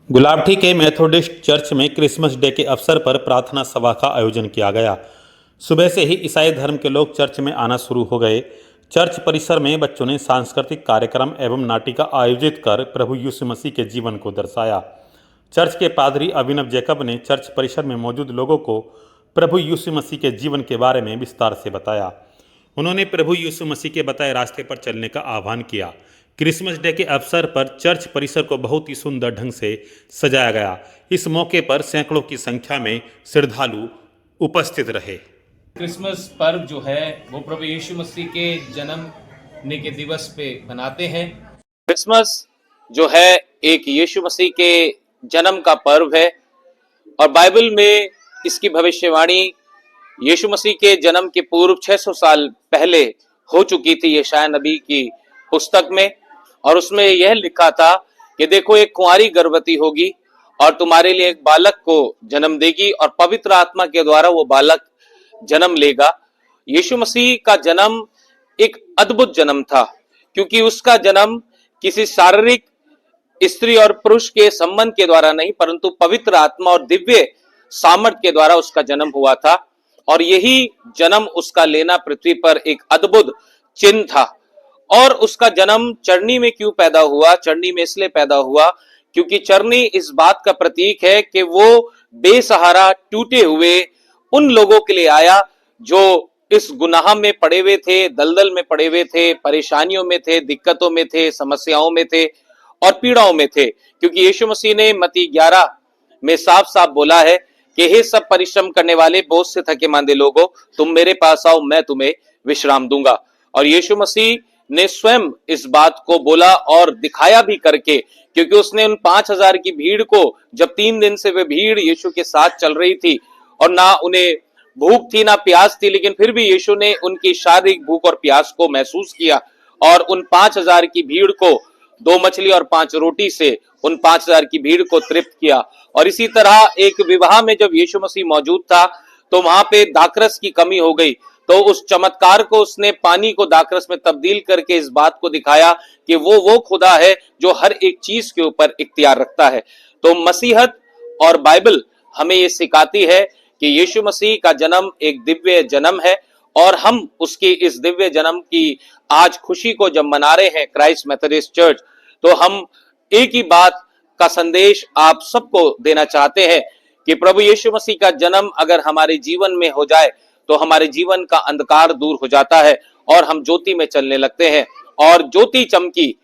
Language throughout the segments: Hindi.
गुलाबटी के मेथोडिस्ट चर्च में क्रिसमस डे के अवसर पर प्रार्थना सभा का आयोजन किया गया। सुबह से ही ईसाई धर्म के लोग चर्च में आना शुरू हो गए। चर्च परिसर में बच्चों ने सांस्कृतिक कार्यक्रम एवं नाटिका आयोजित कर प्रभु यीशु मसीह के जीवन को दर्शाया। चर्च के पादरी अभिनव जैकब ने चर्च परिसर में मौजूद लोगों को प्रभु यीशु मसीह के जीवन के बारे में विस्तार से बताया। उन्होंने प्रभु यीशु मसीह के बताए रास्ते पर चलने का आह्वान किया। क्रिसमस डे के अवसर पर चर्च परिसर को बहुत ही सुंदर ढंग से सजाया गया। इस मौके पर सैकड़ों की संख्या में श्रद्धालु उपस्थित रहे। क्रिसमस पर्व जो है वो प्रभु यीशु मसीह के जन्मने के दिवस पे मनाते हैं। क्रिसमस जो है एक यीशु मसीह के जन्म का पर्व है और बाइबल में इसकी भविष्यवाणी यीशु मसीह के जन्म के पूर्व 600 साल पहले हो चुकी थी यशायाह नबी की पुस्तक में। और उसमें यह लिखा था कि देखो एक कुंवारी गर्भवती होगी और तुम्हारे लिए एक बालक को जन्म देगी और पवित्र आत्मा के द्वारा वो बालक जन्म लेगा। यीशु मसीह का जन्म एक अद्भुत जन्म था, क्योंकि उसका जन्म किसी शारीरिक स्त्री और पुरुष के संबंध के द्वारा नहीं, परंतु पवित्र आत्मा और दिव्य सामर्थ के द्वारा उसका जन्म हुआ था। और यही जन्म उसका लेना पृथ्वी पर एक अद्भुत चिन्ह था। और उसका जन्म चरनी में क्यों पैदा हुआ? चरनी में इसलिए पैदा हुआ क्योंकि चरनी इस बात का प्रतीक है कि वो बेसहारा टूटे हुए उन लोगों के लिए आया जो इस गुनाह में पड़े हुए थे, दलदल में पड़े हुए थे, परेशानियों में थे, दिक्कतों में थे, समस्याओं में थे और पीड़ाओं में थे। क्योंकि यीशु मसीह ने मत्ती 11 में साफ साफ बोला है कि हे सब परिश्रम करने वाले, बोझ से थके मांदे लोगों, तुम मेरे पास आओ, मैं तुम्हें विश्राम दूंगा। और यीशु मसीह ने स्वयं इस बात को बोला और दिखाया भी करके, क्योंकि उसने उन 5000 की भीड़ को, जब 3 दिन से वे भीड़ यीशु के साथ चल रही थी और ना उन्हें भूख थी ना प्यास थी, लेकिन फिर भी यीशु ने उनकी शारीरिक भूख और प्यास को महसूस किया और उन 5000 की भीड़ को 2 मछली और 5 रोटी से उन 5000 की भीड़ को तृप्त किया। और इसी तरह एक विवाह में जब यीशु मसीह मौजूद था तो वहां पे दाखरस की कमी हो गई, तो उस चमत्कार को उसने पानी को दाखरस में तब्दील करके इस बात को दिखाया कि वो खुदा है जो हर एक चीज के ऊपर इख्तियार रखता है। तो मसीहत और बाइबल हमें ये सिखाती है कि यीशु मसीह का जन्म एक दिव्य जन्म है और हम उसकी इस दिव्य जन्म की आज खुशी को जब मना रहे हैं क्राइस्ट मेथोडिस्ट चर्च, तो हम एक ही बात का संदेश आप सबको देना चाहते हैं कि प्रभु यीशु मसीह का जन्म अगर हमारे जीवन में हो जाए तो हमारे जीवन का अंधकार दूर हो जाता है और हम ज्योति में चलने लगते हैं। और ज्योति चमकी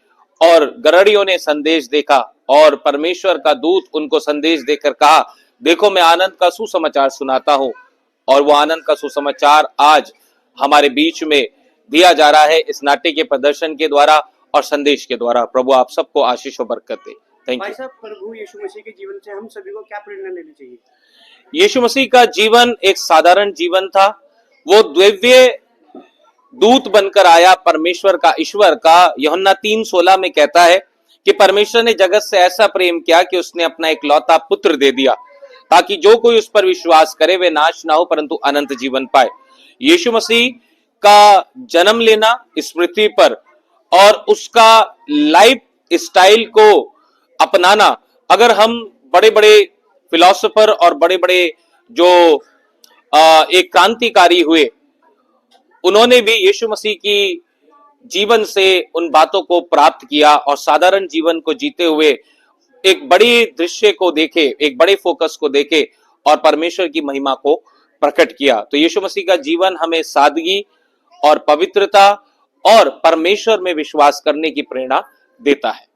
और गड़रियों ने संदेश देखा और परमेश्वर का दूत उनको संदेश देकर कहा, देखो मैं आनंद का सुसमाचार सुनाता हूं। और वो आनंद का सुसमाचार आज हमारे बीच में दिया जा रहा है इस नाट्य के प्रदर्शन के द्वारा और संदेश के द्वारा। प्रभु आप सबको आशीष और बरकत दे। Thank you. भाई साहब, प्रभु यीशु मसीह के जीवन से हम सभी को क्या प्रेरणा लेनी चाहिए? यीशु मसीह का जीवन एक साधारण जीवन था। वो दिव्य दूत बनकर आया परमेश्वर का, ईश्वर का। यूहन्ना 3:16 में कहता है कि परमेश्वर ने जगत से ऐसा प्रेम किया कि उसने अपना इकलौता पुत्र दे दिया ताकि जो कोई उस पर विश्वास करे वे नाश ना हो परंतु अनंत जीवन पाए। यीशु मसीह का जन्म लेना इस पृथ्वी पर और उसका लाइफ स्टाइल को अपनाना, अगर हम बड़े बड़े फिलोसोफर और बड़े बड़े जो एक क्रांतिकारी हुए, उन्होंने भी यीशु मसीह की जीवन से उन बातों को प्राप्त किया और साधारण जीवन को जीते हुए एक बड़ी दृश्य को देखे, एक बड़े फोकस को देखे और परमेश्वर की महिमा को प्रकट किया। तो यीशु मसीह का जीवन हमें सादगी और पवित्रता और परमेश्वर में विश्वास करने की प्रेरणा देता है।